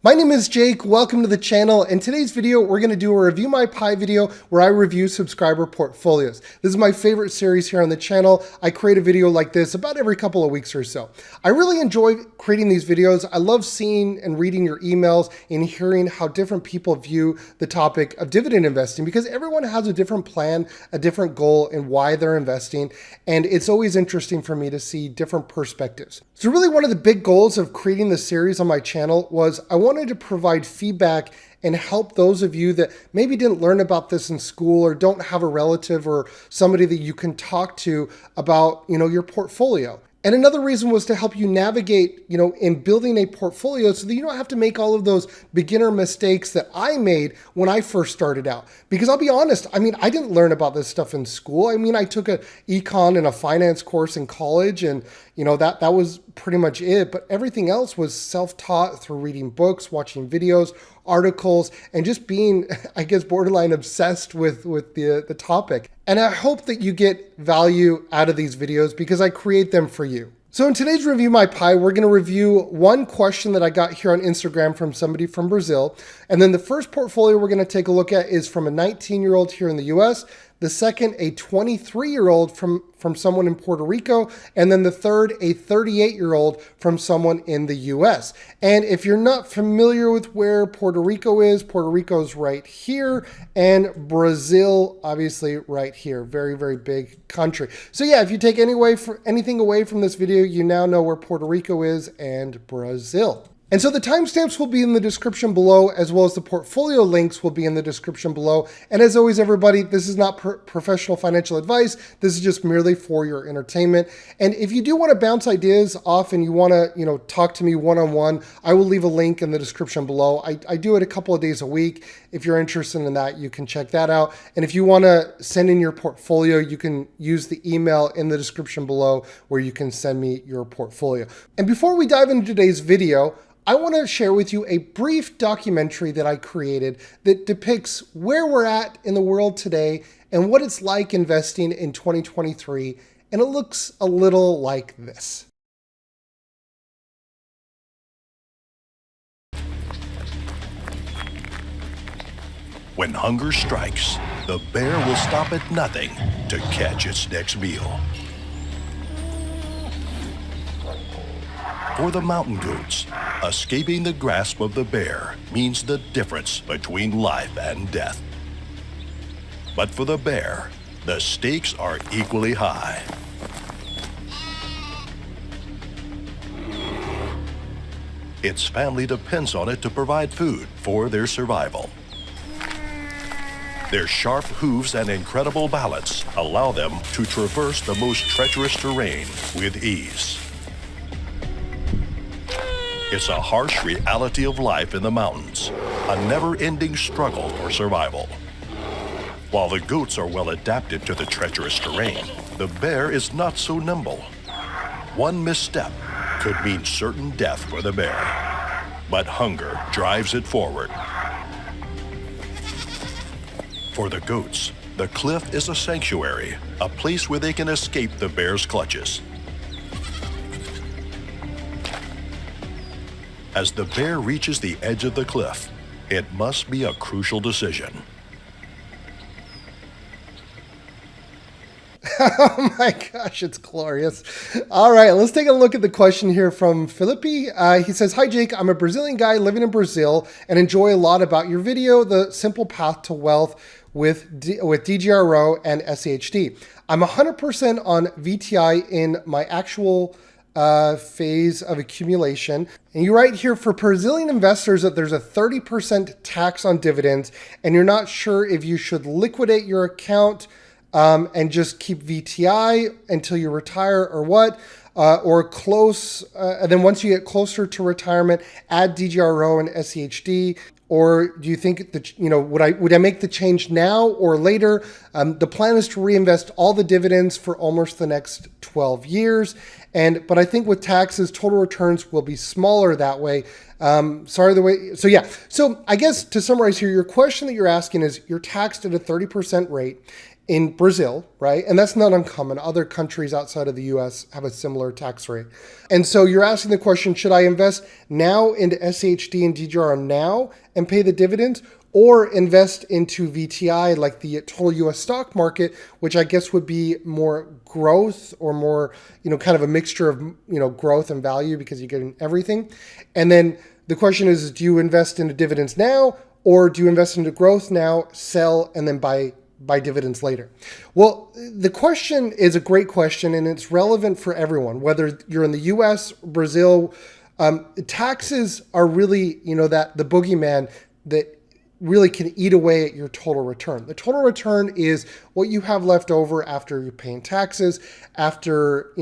My name is Jake, welcome to the channel. In today's video, we're gonna do a Review My Pie video where I review subscriber portfolios. This is my favorite series here on the channel. I create a video like this about every couple of weeks or so. I really enjoy creating these videos. I love seeing and reading your emails and hearing how different people view the topic of dividend investing because everyone has a different plan, a different goal, and why they're investing. And it's always interesting for me to see different perspectives. So really one of the big goals of creating this series on my channel was I wanted to provide feedback and help those of you that maybe didn't learn about this in school or don't have a relative or somebody that you can talk to about, your portfolio. And another reason was to help you navigate, in building a portfolio so that you don't have to make all of those beginner mistakes that I made when I first started out. Because I'll be honest, I didn't learn about this stuff in school. I took an econ and a finance course in college and, that was pretty much it. But everything else was self-taught through reading books, watching videos, articles, and just being, borderline obsessed with the topic. And I hope that you get value out of these videos because I create them for you. So in today's Review My Pie, we're going to review one question that I got here on Instagram from somebody from Brazil. And then the first portfolio we're going to take a look at is from a 19-year-old here in the US. The second, a 23-year-old from someone in Puerto Rico. And then the third, a 38-year-old from someone in the US. And if you're not familiar with where Puerto Rico is right here. And Brazil, obviously right here. Very, very big country. So yeah, if you take anything away from this video, you now know where Puerto Rico is and Brazil. And so the timestamps will be in the description below, as well as the portfolio links will be in the description below. And as always, everybody, this is not professional financial advice. This is just merely for your entertainment. And if you do want to bounce ideas off and you want to, talk to me one-on-one, I will leave a link in the description below. I do it a couple of days a week. If you're interested in that, you can check that out. And if you want to send in your portfolio, you can use the email in the description below where you can send me your portfolio. And before we dive into today's video, I want to share with you a brief documentary that I created that depicts where we're at in the world today and what it's like investing in 2023. And it looks a little like this. When hunger strikes, the bear will stop at nothing to catch its next meal. For the mountain goats, escaping the grasp of the bear means the difference between life and death. But for the bear, the stakes are equally high. Its family depends on it to provide food for their survival. Their sharp hooves and incredible balance allow them to traverse the most treacherous terrain with ease. It's a harsh reality of life in the mountains, a never-ending struggle for survival. While the goats are well adapted to the treacherous terrain, the bear is not so nimble. One misstep could mean certain death for the bear, but hunger drives it forward. For the goats, the cliff is a sanctuary, a place where they can escape the bear's clutches. As the bear reaches the edge of the cliff, it must be a crucial decision. Oh my gosh, it's glorious. All right, let's take a look at the question here from Felipe. He says, "Hi Jake, I'm a Brazilian guy living in Brazil and enjoy a lot about your video, The Simple Path to Wealth with DGRO and SEHD. I'm 100% on VTI in my actual phase of accumulation. And you write here for Brazilian investors that there's a 30% tax on dividends and you're not sure if you should liquidate your account and just keep VTI until you retire or what, or close, and then once you get closer to retirement, add DGRO and SEHD. Or do you think that, would I make the change now or later? The plan is to reinvest all the dividends for almost the next 12 years. But I think with taxes, total returns will be smaller that way. So I guess to summarize here, your question that you're asking is you're taxed at a 30% rate. in Brazil, right? And that's not uncommon. Other countries outside of the US have a similar tax rate. And so you're asking the question, should I invest now into SHD and DGRO now and pay the dividends, or invest into VTI like the total US stock market, which I guess would be more growth or more, kind of a mixture of, growth and value because you're getting everything. And then the question is, do you invest into dividends now, or do you invest into growth now, sell, and then buy dividends later? Well, the question is a great question, and it's relevant for everyone, whether you're in the US, Brazil. Taxes are really, that the boogeyman that really can eat away at your total return. The total return is what you have left over after you're paying taxes, after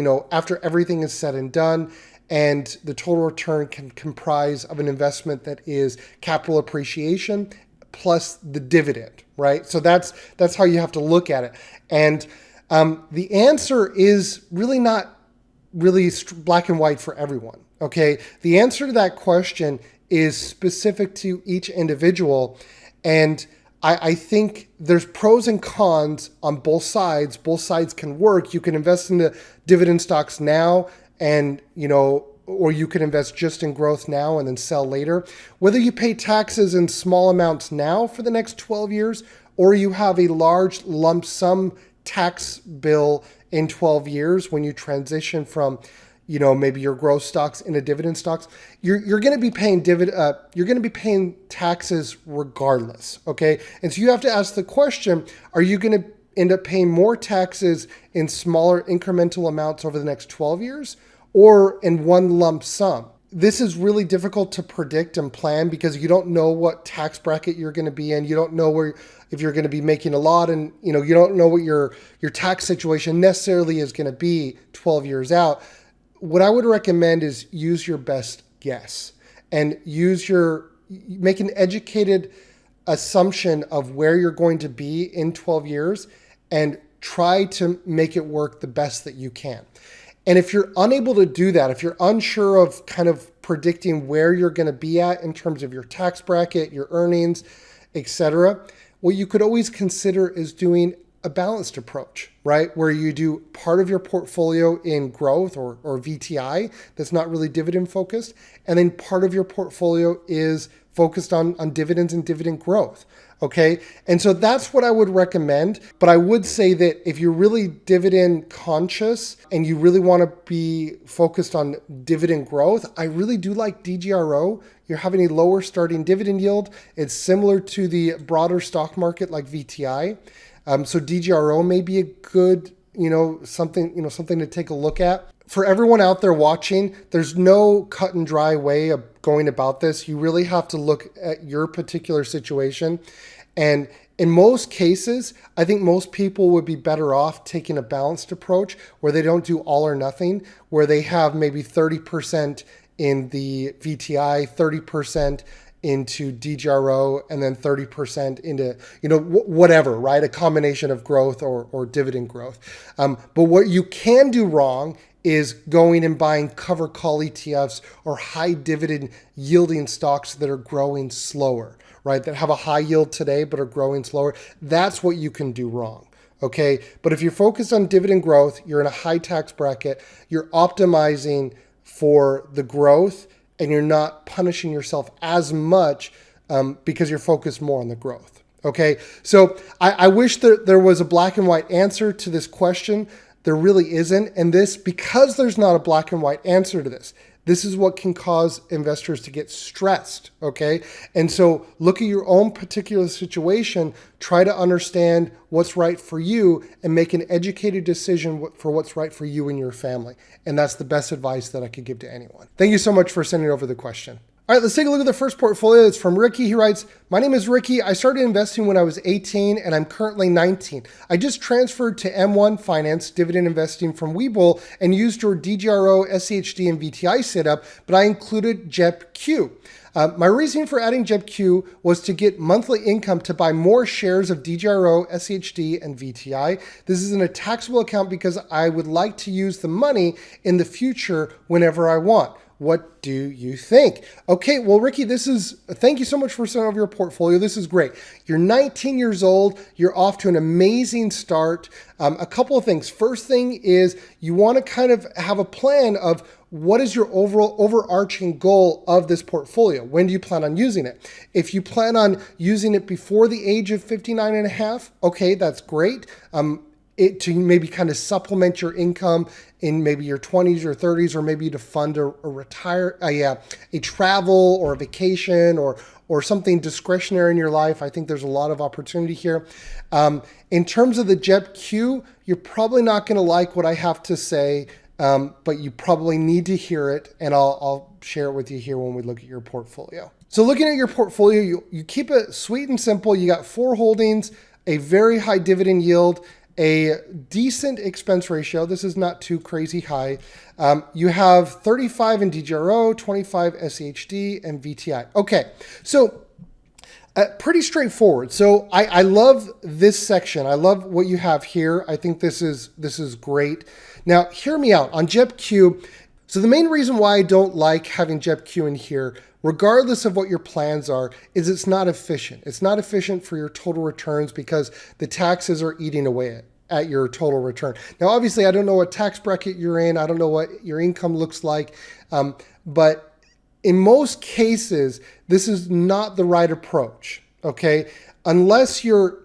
everything is said and done. And the total return can comprise of an investment that is capital appreciation plus the dividend, right? So that's how you have to look at it. And the answer is really not really black and white for everyone, okay? The answer to that question is specific to each individual. And I think there's pros and cons on both sides. Both sides can work. You can invest in the dividend stocks now and, or you can invest just in growth now and then sell later. Whether you pay taxes in small amounts now for the next 12 years, or you have a large lump sum tax bill in 12 years when you transition from maybe your growth stocks into dividend stocks, you're going to be paying you're going to be paying taxes regardless. Okay. And so you have to ask the question, are you going to end up paying more taxes in smaller incremental amounts over the next 12 years or in one lump sum? This is really difficult to predict and plan because you don't know what tax bracket you're going to be in. You don't know if you're going to be making a lot, and you don't know what your tax situation necessarily is going to be 12 years out. What I would recommend is use your best guess and make an educated assumption of where you're going to be in 12 years and try to make it work the best that you can. And if you're unable to do that, if you're unsure of kind of predicting where you're going to be at in terms of your tax bracket, your earnings, etc., what you could always consider is doing a balanced approach, right? Where you do part of your portfolio in growth or VTI that's not really dividend focused, and then part of your portfolio is focused on dividends and dividend growth. Okay. And so that's what I would recommend. But I would say that if you're really dividend conscious and you really want to be focused on dividend growth, I really do like DGRO. You're having a lower starting dividend yield. It's similar to the broader stock market like VTI. So DGRO may be a good, something to take a look at. For everyone out there watching, there's no cut and dry way of going about this. You really have to look at your particular situation. And in most cases, I think most people would be better off taking a balanced approach where they don't do all or nothing, where they have maybe 30% in the VTI, 30% into DGRO, and then 30% into, whatever, right? A combination of growth or dividend growth. But what you can do wrong is going and buying cover call ETFs or high dividend yielding stocks that are growing slower, right? That have a high yield today, but are growing slower. That's what you can do wrong. Okay. But if you're focused on dividend growth, you're in a high tax bracket, you're optimizing for the growth, and you're not punishing yourself as much because you're focused more on the growth. Okay. So I wish that there was a black and white answer to this question. There really isn't. And because there's not a black and white answer to this is what can cause investors to get stressed. Okay. And so look at your own particular situation, try to understand what's right for you and make an educated decision for what's right for you and your family. And that's the best advice that I could give to anyone. Thank you so much for sending over the question. All right, let's take a look at the first portfolio. It's from Ricky. He writes, my name is Ricky. I started investing when I was 18 and I'm currently 19. I just transferred to M1 Finance dividend investing from Webull and used your DGRO, SHD, and VTI setup, but I included JEPQ. My reasoning for adding JEPQ was to get monthly income to buy more shares of DGRO, SHD, and VTI. This isn't a taxable account because I would like to use the money in the future whenever I want. What do you think? Okay, well, Ricky, thank you so much for sending over your portfolio. This is great. You're 19 years old. You're off to an amazing start. A couple of things. First thing is you want to kind of have a plan of what is your overall overarching goal of this portfolio? When do you plan on using it? If you plan on using it before the age of 59 and a half, okay, that's great. To maybe kind of supplement your income in maybe your 20s or 30s, or maybe to fund a travel or a vacation or something discretionary in your life. I think there's a lot of opportunity here. In terms of the JEP-Q, you're probably not going to like what I have to say, but you probably need to hear it, and I'll share it with you here when we look at your portfolio. So looking at your portfolio, you keep it sweet and simple. You got 4 holdings, a very high dividend yield, a decent expense ratio. This is not too crazy high. You have 35 in DGRO, 25 SCHD, and VTI. Okay, so pretty straightforward. So I love this section. I love what you have here. I think this is great. Now, hear me out on JEP-Q. So the main reason why I don't like having JEP-Q in here, regardless of what your plans are, is it's not efficient. It's not efficient for your total returns because the taxes are eating away at your total return. Now, obviously, I don't know what tax bracket you're in. I don't know what your income looks like. But in most cases, this is not the right approach, okay? Unless you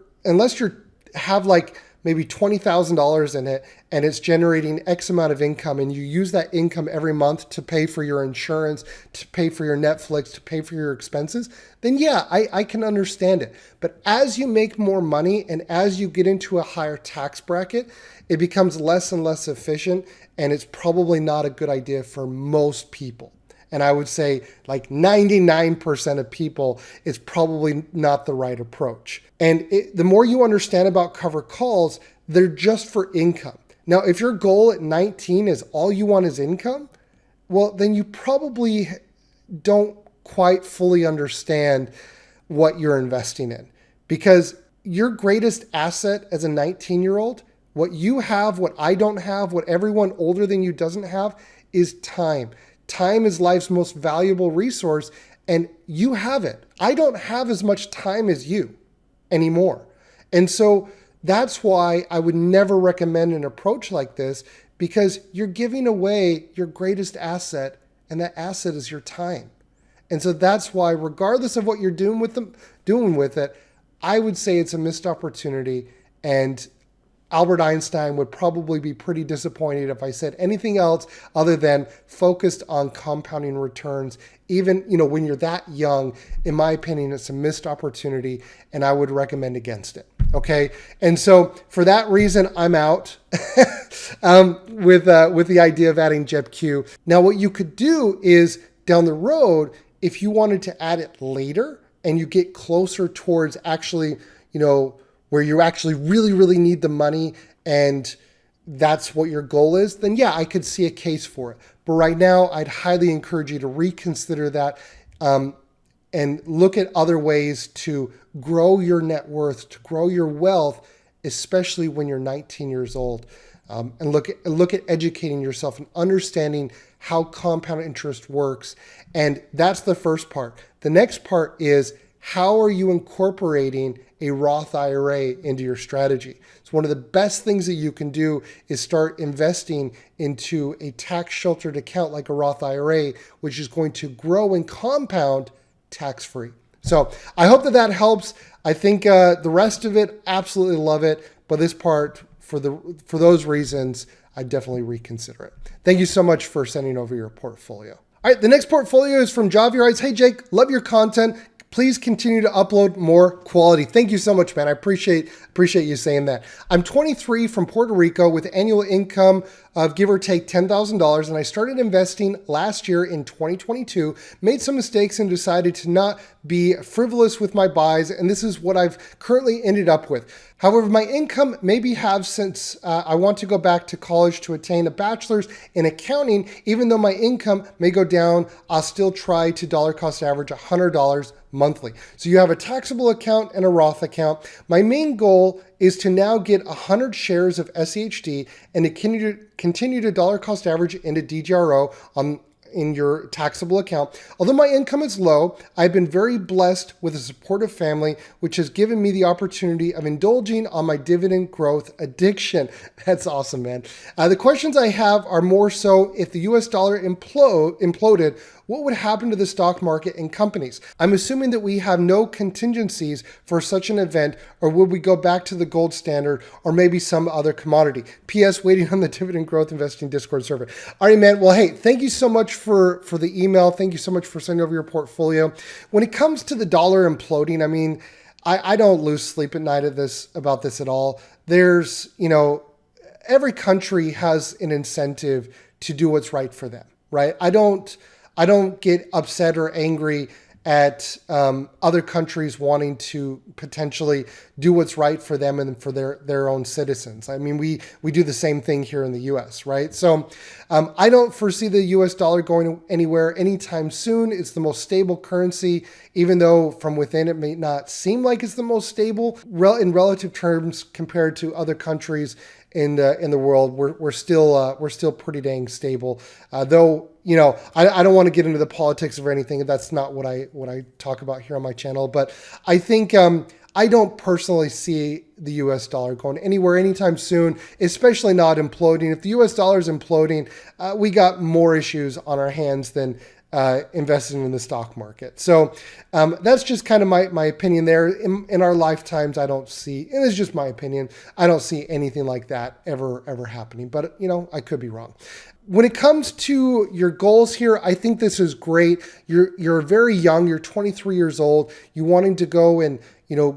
have like maybe $20,000 in it and it's generating X amount of income and you use that income every month to pay for your insurance, to pay for your Netflix, to pay for your expenses, then yeah, I can understand it. But as you make more money and as you get into a higher tax bracket, it becomes less and less efficient, and it's probably not a good idea for most people. And I would say like 99% of people, it's probably not the right approach. And the more you understand about covered calls, they're just for income. Now, if your goal at 19 is all you want is income, well, then you probably don't quite fully understand what you're investing in. Because your greatest asset as a 19-year-old, what you have, what I don't have, what everyone older than you doesn't have, is time. Time is life's most valuable resource, and you have it. I don't have as much time as you anymore. And so that's why I would never recommend an approach like this, because you're giving away your greatest asset, and that asset is your time. And so that's why, regardless of what you're doing with it, I would say it's a missed opportunity. And Albert Einstein would probably be pretty disappointed if I said anything else other than focused on compounding returns. Even, when you're that young, in my opinion, it's a missed opportunity, and I would recommend against it. Okay. And so for that reason, I'm out with the idea of adding JEP-Q. Now, what you could do is down the road, if you wanted to add it later and you get closer towards actually, where you actually really, really need the money and that's what your goal is, then yeah, I could see a case for it. But right now, I'd highly encourage you to reconsider that and look at other ways to grow your net worth, to grow your wealth, especially when you're 19 years old. And look at educating yourself and understanding how compound interest works. And that's the first part. The next part is, how are you incorporating a Roth IRA into your strategy? So one of the best things that you can do is start investing into a tax-sheltered account like a Roth IRA, which is going to grow and compound tax-free. So I hope that helps. I think the rest of it, absolutely love it. But this part, for those reasons, I definitely reconsider it. Thank you so much for sending over your portfolio. All right, the next portfolio is from Javi. Writes, "Hey Jake, love your content. Please continue to upload more quality." Thank you so much, man. I appreciate you saying that. I'm 23 from Puerto Rico with annual income of give or take $10,000, and I started investing last year in 2022, made some mistakes and decided to not be frivolous with my buys, and this is what I've currently ended up with. However, my income may be halved since I want to go back to college to attain a bachelor's in accounting. Even though my income may go down, I'll still try to dollar cost average $100 monthly. So you have a taxable account and a Roth account. My main goal is to now get 100 shares of SCHD and to continue to dollar cost average into DGRO in your taxable account. Although my income is low, I've been very blessed with a supportive family, which has given me the opportunity of indulging on my dividend growth addiction. That's awesome, man. The questions I have are more so if the US dollar imploded, what would happen to the stock market and companies? I'm assuming that we have no contingencies for such an event, or would we go back to the gold standard or maybe some other commodity? P.S. Waiting on the dividend growth investing Discord server. All right, man. Well, hey, thank you so much for the email. Thank you so much for sending over your portfolio. When it comes to the dollar imploding, I mean, I don't lose sleep at night about this at all. There's, every country has an incentive to do what's right for them, right? I don't get upset or angry at other countries wanting to potentially do what's right for them and for their own citizens. I mean, we do the same thing here in the US, right? So I don't foresee the US dollar going anywhere anytime soon. It's the most stable currency, even though from within it may not seem like it's the most stable in relative terms compared to other countries in the world. We're still pretty dang stable. Though, I don't want to get into the politics or anything. That's not what I talk about here on my channel. But I think I don't personally see the US dollar going anywhere anytime soon, especially not imploding. If the US dollar is imploding, we got more issues on our hands than investing in the stock market. So that's just kind of my opinion there. In our lifetimes, I don't see, and it's just my opinion, I don't see anything like that ever happening. But, I could be wrong. When it comes to your goals here, I think this is great. You're very young. You're 23 years old. You wanting to go and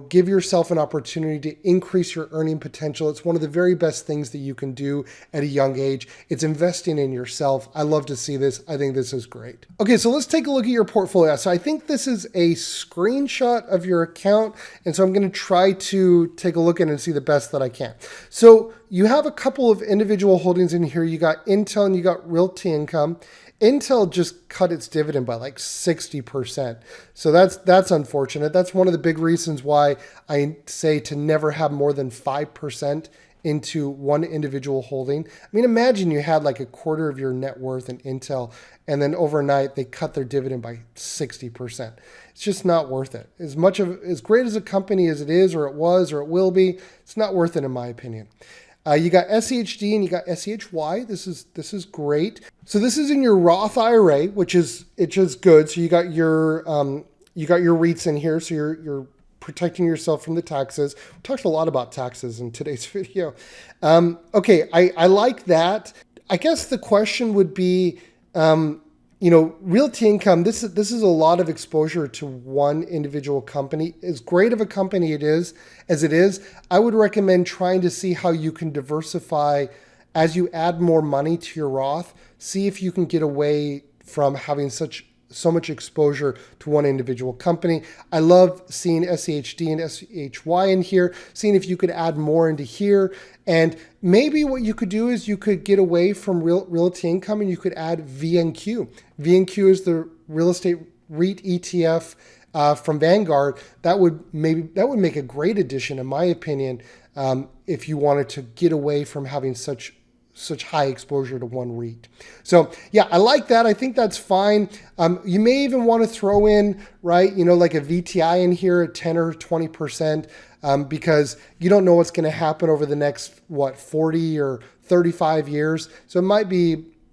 give yourself an opportunity to increase your earning potential. It's one of the very best things that you can do at a young age. It's investing in yourself. I love to see this. I think this is great. Okay, so let's take a look at your portfolio. So I think this is a screenshot of your account. And so I'm going to try to take a look at it and see the best that I can. So you have a couple of individual holdings in here. You got Intel and you got Realty Income. Intel just cut its dividend by like 60%. So that's unfortunate. That's one of the big reasons why I say to never have more than 5% into one individual holding. I mean, imagine you had like a quarter of your net worth in Intel and then overnight they cut their dividend by 60%. It's just not worth it. As great as a company as it is, or it was, or it will be, it's not worth it in my opinion. You got SHD and you got SHY. This is great. So this is in your Roth IRA, which is good. So you got your REITs in here. So you're protecting yourself from the taxes. We talked a lot about taxes in today's video. Okay, I like that. I guess the question would be, Realty Income, this is a lot of exposure to one individual company. As great of a company as it is, I would recommend trying to see how you can diversify as you add more money to your Roth. See if you can get away from having so much exposure to one individual company. I love seeing SHD and SHY in here, seeing if you could add more into here. And maybe what you could do is you could get away from Realty Income and you could add VNQ. VNQ is the real estate REIT ETF from Vanguard. That would make a great addition, in my opinion, if you wanted to get away from having such high exposure to one REIT. So yeah, I like that. I think that's fine. You may even want to throw in, right, like a VTI in here at 10 or 20%, because you don't know what's going to happen over the next, 40 or 35 years. So it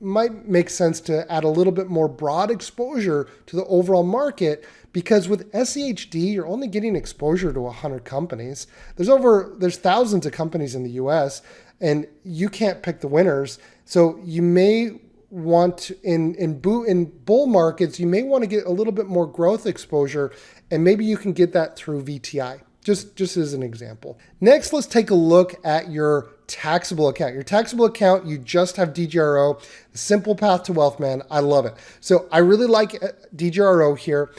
might make sense to add a little bit more broad exposure to the overall market, because with SEHD, you're only getting exposure to 100 companies. There's thousands of companies in the US, and you can't pick the winners. So you may want to, in bull markets, you may want to get a little bit more growth exposure, and maybe you can get that through VTI, just as an example. Next, let's take a look at your taxable account. Your taxable account, you just have DGRO, the simple path to wealth, man. I love it. So I really like DGRO here.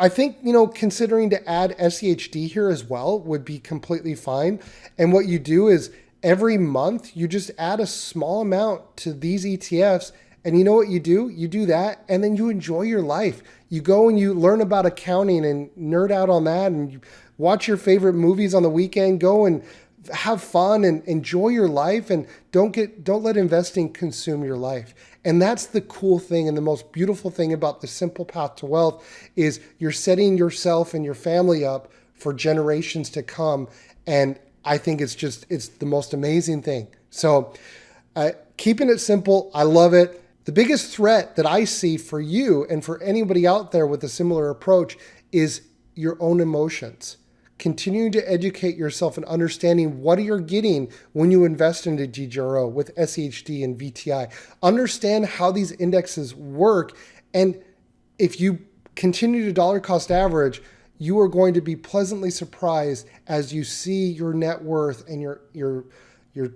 I think, considering to add SEHD here as well would be completely fine. And what you do is every month you just add a small amount to these ETFs. And you know what you do? You do that and then you enjoy your life. You go and you learn about accounting and nerd out on that, and you watch your favorite movies on the weekend. Go and have fun and enjoy your life, and don't let investing consume your life. And that's the cool thing and the most beautiful thing about the simple path to wealth is you're setting yourself and your family up for generations to come. And I think it's the most amazing thing. So keeping it simple, I love it. The biggest threat that I see for you and for anybody out there with a similar approach is your own emotions. Continuing to educate yourself and understanding what you're getting when you invest into DGRO with SHD and VTI. Understand how these indexes work. And if you continue to dollar cost average, you are going to be pleasantly surprised as you see your net worth and your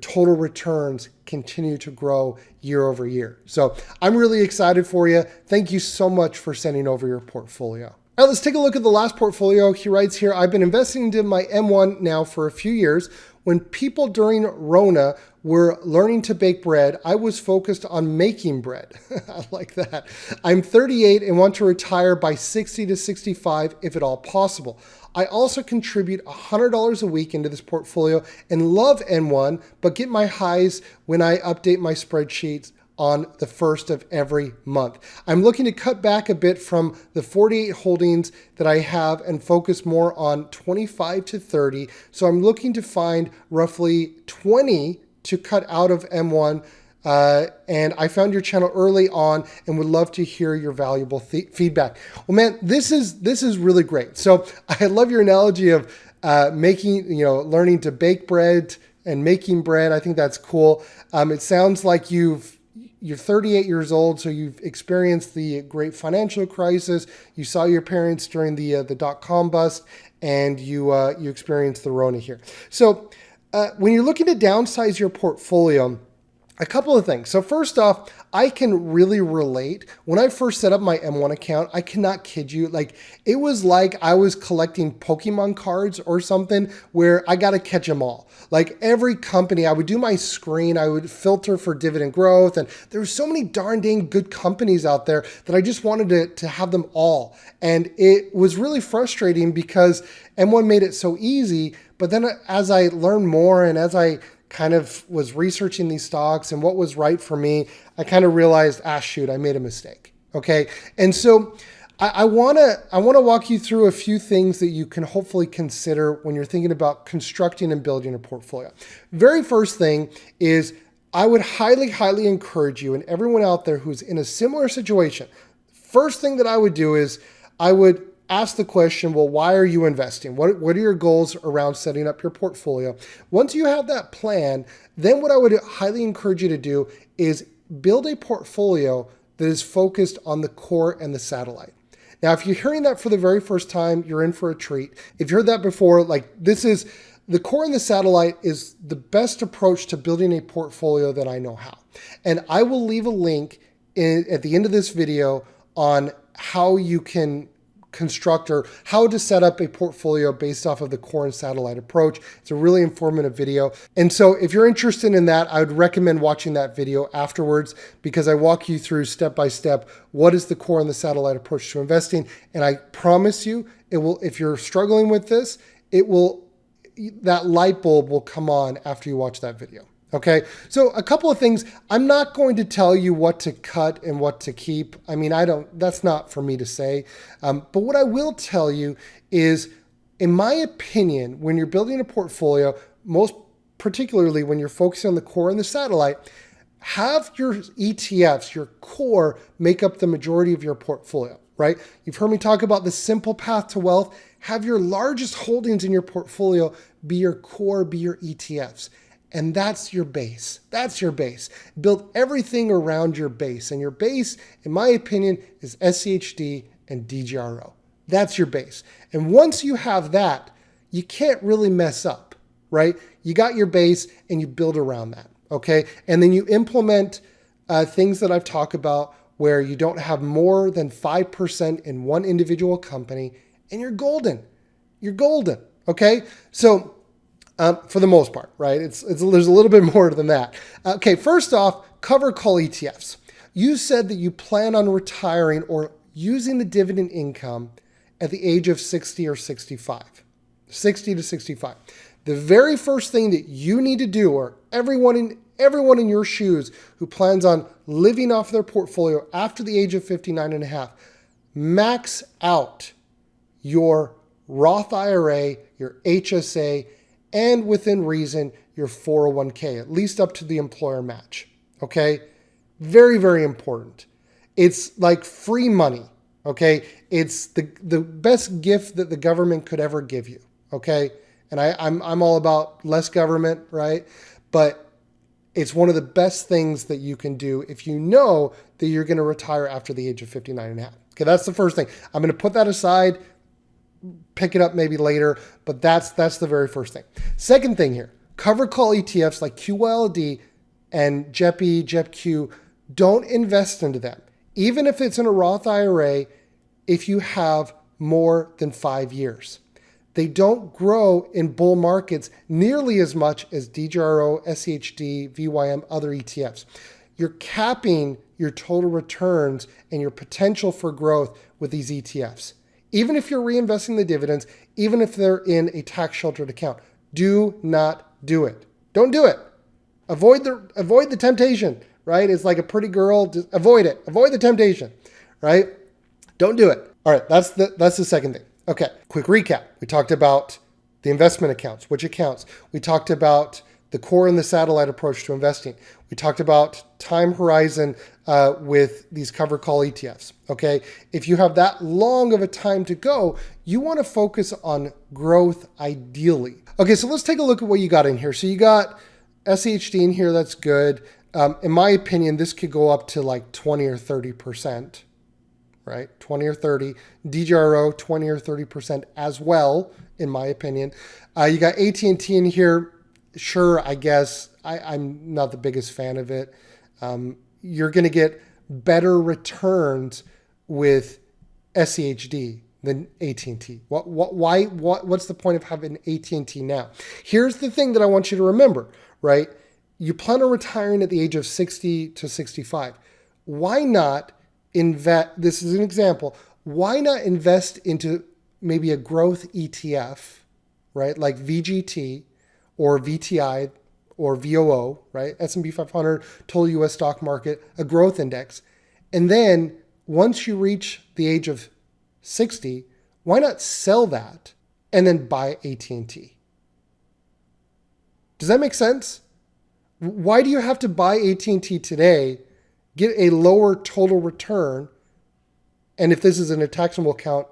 total returns continue to grow year over year. So I'm really excited for you. Thank you so much for sending over your portfolio. All right, let's take a look at the last portfolio. He writes here, I've been investing into my M1 now for a few years. When people during Rona were learning to bake bread, I was focused on making bread. I like that. I'm 38 and want to retire by 60 to 65 if at all possible. I also contribute $100 a week into this portfolio and love M1, but get my highs when I update my spreadsheets on the first of every month. I'm looking to cut back a bit from the 48 holdings that I have and focus more on 25 to 30. So I'm looking to find roughly 20 to cut out of M1. And I found your channel early on and would love to hear your valuable feedback. Well, man, this is really great. So I love your analogy of learning to bake bread and making bread. I think that's cool. It sounds like you're 38 years old, so you've experienced the great financial crisis. You saw your parents during the dot-com bust, and you experienced the Rona here. So when you're looking to downsize your portfolio, a couple of things. So first off, I can really relate. When I first set up my M1 account, I cannot kid you. It was like I was collecting Pokemon cards or something where I got to catch them all. Like every company, I would do my screen, I would filter for dividend growth. And there were so many darn dang good companies out there that I just wanted to have them all. And it was really frustrating because M1 made it so easy. But then as I learned more and as I kind of was researching these stocks and what was right for me, I kind of realized, shoot, I made a mistake. Okay. And so I want to walk you through a few things that you can hopefully consider when you're thinking about constructing and building a portfolio. Very first thing is I would highly, highly encourage you and everyone out there who's in a similar situation. First thing that I would do is I would ask the question, well, why are you investing? What are your goals around setting up your portfolio? Once you have that plan, then what I would highly encourage you to do is build a portfolio that is focused on the core and the satellite. Now, if you're hearing that for the very first time, you're in for a treat. If you heard that before, this is the core and the satellite is the best approach to building a portfolio that I know how. And I will leave a link at the end of this video on how you can construct or how to set up a portfolio based off of the core and satellite approach. It's a really informative video. And so if you're interested in that, I would recommend watching that video afterwards because I walk you through step by step what is the core and the satellite approach to investing. And I promise you, it will, if you're struggling with this, that light bulb will come on after you watch that video. Okay, so a couple of things. I'm not going to tell you what to cut and what to keep. I mean, that's not for me to say. But what I will tell you is, in my opinion, when you're building a portfolio, most particularly when you're focusing on the core and the satellite, have your ETFs, your core, make up the majority of your portfolio, right? You've heard me talk about the simple path to wealth. Have your largest holdings in your portfolio be your core, be your ETFs. And that's your base. That's your base. Build everything around your base. And your base, in my opinion, is SCHD and DGRO. That's your base. And once you have that, you can't really mess up, right? You got your base and you build around that, okay? And then you implement things that I've talked about where you don't have more than 5% in one individual company and you're golden. You're golden, okay? So for the most part, right? There's a little bit more than that. Okay, first off, cover call ETFs. You said that you plan on retiring or using the dividend income at the age of 60 or 65. 60 to 65. The very first thing that you need to do, or everyone in your shoes who plans on living off their portfolio after the age of 59 and a half, max out your Roth IRA, your HSA, and within reason, your 401k, at least up to the employer match. Okay? Very, very important. It's like free money. Okay? It's the best gift that the government could ever give you. Okay? And I'm all about less government, right? But it's one of the best things that you can do if you know that you're going to retire after the age of 59 and a half. Okay, that's the first thing. I'm going to put that aside, pick it up maybe later, but that's the very first thing. Second thing here, cover call ETFs like QYLD and JEPI, JEPQ, don't invest into them. Even if it's in a Roth IRA, if you have more than 5 years. They don't grow in bull markets nearly as much as DJRO, SCHD, VYM, other ETFs. You're capping your total returns and your potential for growth with these ETFs. Even if you're reinvesting the dividends, even if they're in a tax sheltered account, do not do it. Don't do it. Avoid the temptation, right? It's like a pretty girl, just avoid it. Avoid the temptation, right? Don't do it. All right, that's the second thing. Okay, quick recap. We talked about the investment accounts, which accounts. We talked about the core and the satellite approach to investing. We talked about time horizon with these cover call ETFs. Okay, if you have that long of a time to go, you want to focus on growth ideally. Okay, so let's take a look at what you got in here. So you got SHD in here, that's good. In my opinion, this could go up to like 20 or 30%. Right? 20 or 30. DJRO, 20 or 30% as well, in my opinion. You got AT&T in here. Sure, I guess. I'm not the biggest fan of it. You're going to get better returns with SCHD than AT&T. What's the point of having AT&T now? Here's the thing that I want you to remember, right? You plan on retiring at the age of 60 to 65. Why not invest? This is an example. Why not invest into maybe a growth ETF, right? Like VGT or VTI or VOO, right? S&P 500, total US stock market, a growth index. And then once you reach the age of 60, why not sell that and then buy AT&T? Does that make sense? Why do you have to buy AT&T today, get a lower total return, and if this is in a taxable account,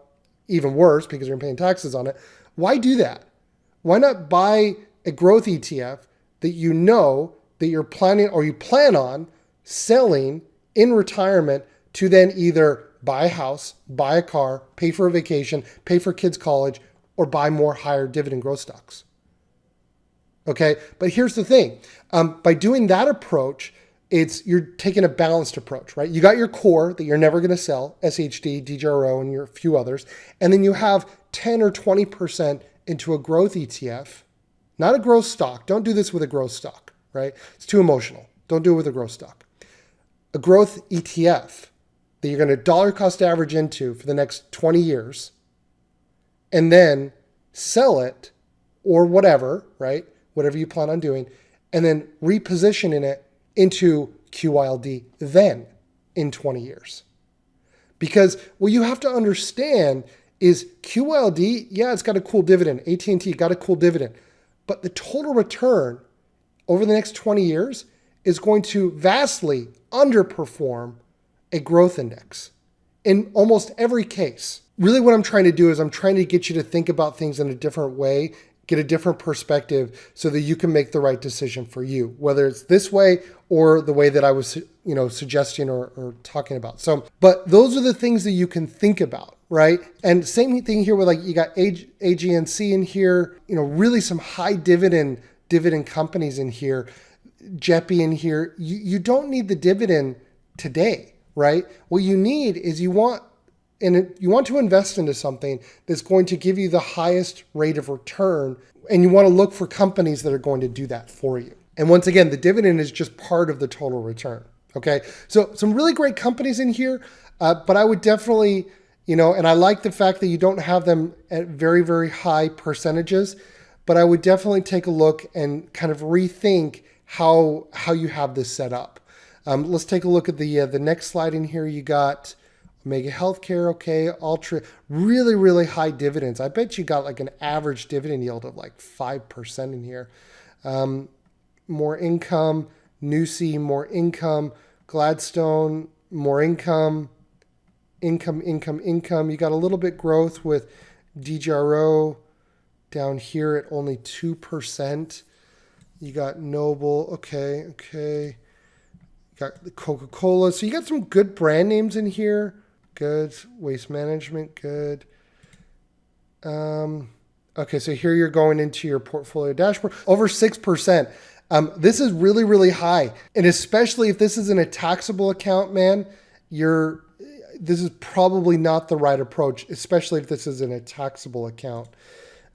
even worse because you're paying taxes on it? Why do that? Why not buy a growth ETF that you know that you're planning or you plan on selling in retirement to then either buy a house, buy a car, pay for a vacation, pay for kids' college, or buy more higher dividend growth stocks? Okay, but here's the thing. By doing that approach, you're taking a balanced approach, right? You got your core that you're never going to sell, SHD, DJRO, and your few others. And then you have 10 or 20% into a growth ETF, not a growth stock. Don't do this with a growth stock, right? It's too emotional. Don't do it with a growth stock. A growth ETF that you're going to dollar cost average into for the next 20 years and then sell it or whatever, right? Whatever you plan on doing, and then repositioning it into QYLD then in 20 years. Because what you have to understand is QYLD, yeah, it's got a cool dividend. AT&T got a cool dividend. But the total return over the next 20 years is going to vastly underperform a growth index in almost every case. Really what I'm trying to do is I'm trying to get you to think about things in a different way, get a different perspective so that you can make the right decision for you, whether it's this way or the way that I was, suggesting or talking about. So, but those are the things that you can think about, right? And same thing here with like, you got AGNC in here, really some high dividend companies in here, JEPI in here. You don't need the dividend today, right? What you need is you want to invest into something that's going to give you the highest rate of return, and you want to look for companies that are going to do that for you. And once again, the dividend is just part of the total return. Okay, so some really great companies in here, but I would definitely, and I like the fact that you don't have them at very, very high percentages, but I would definitely take a look and kind of rethink how you have this set up. Let's take a look at the next slide in here. You got Omega Healthcare, okay, Ultra, really, really high dividends. I bet you got like an average dividend yield of like 5% in here. More income, Nusi, more income, Gladstone, more income. You got a little bit growth with DJRO down here at only 2%. You got Noble, okay. You got the Coca-Cola. So you got some good brand names in here. Good. Waste Management, good. Okay, so here you're going into your portfolio dashboard. Over 6%. This is really, really high. And especially if this is in a taxable account, man, this is probably not the right approach, especially if this is in a taxable account.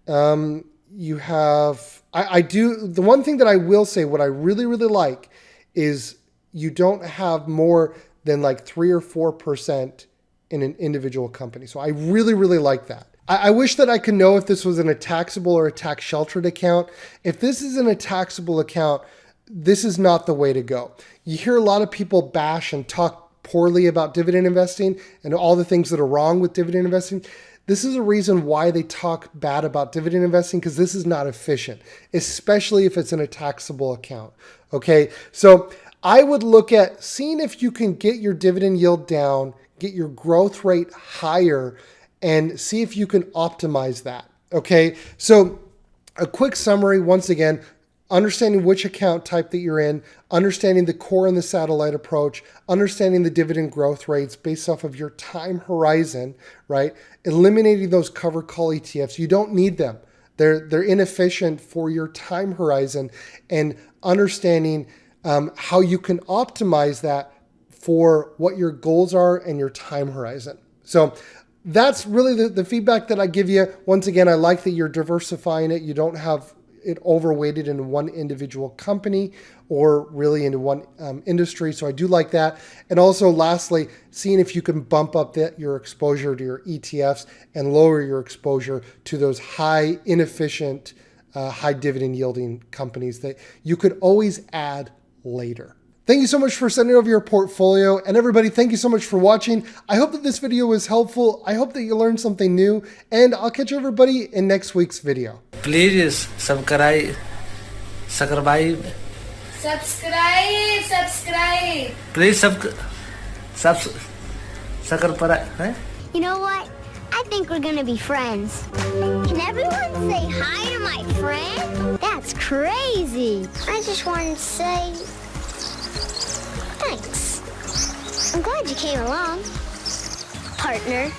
You have, the one thing that I will say, what I really, really like is you don't have more than like 3 or 4% in an individual company. So I really, really like that. I wish that I could know if this was in a taxable or a tax sheltered account. If this is in a taxable account, this is not the way to go. You hear a lot of people bash and talk poorly about dividend investing and all the things that are wrong with dividend investing. This is a reason why they talk bad about dividend investing, because this is not efficient, especially if it's in a taxable account. Okay, so I would look at seeing if you can get your dividend yield down, get your growth rate higher, and see if you can optimize that. Okay, so a quick summary, once again, understanding which account type that you're in, understanding the core and the satellite approach, understanding the dividend growth rates based off of your time horizon, right? Eliminating those cover call ETFs. You don't need them. They're inefficient for your time horizon, and understanding how you can optimize that for what your goals are and your time horizon. So that's really the feedback that I give you. Once again, I like that you're diversifying it. You don't have it overweighted in one individual company or really into one industry. So I do like that. And also lastly, seeing if you can bump up your exposure to your ETFs and lower your exposure to those high inefficient, high dividend yielding companies that you could always add later. Thank you so much for sending over your portfolio. And everybody, thank you so much for watching. I hope that this video was helpful. I hope that you learned something new, and I'll catch everybody in next week's video. Please subscribe. Please subscribe. You know what? I think we're gonna be friends. Can everyone say hi to my friend? That's crazy. I just wanted to say thanks. I'm glad you came along, partner.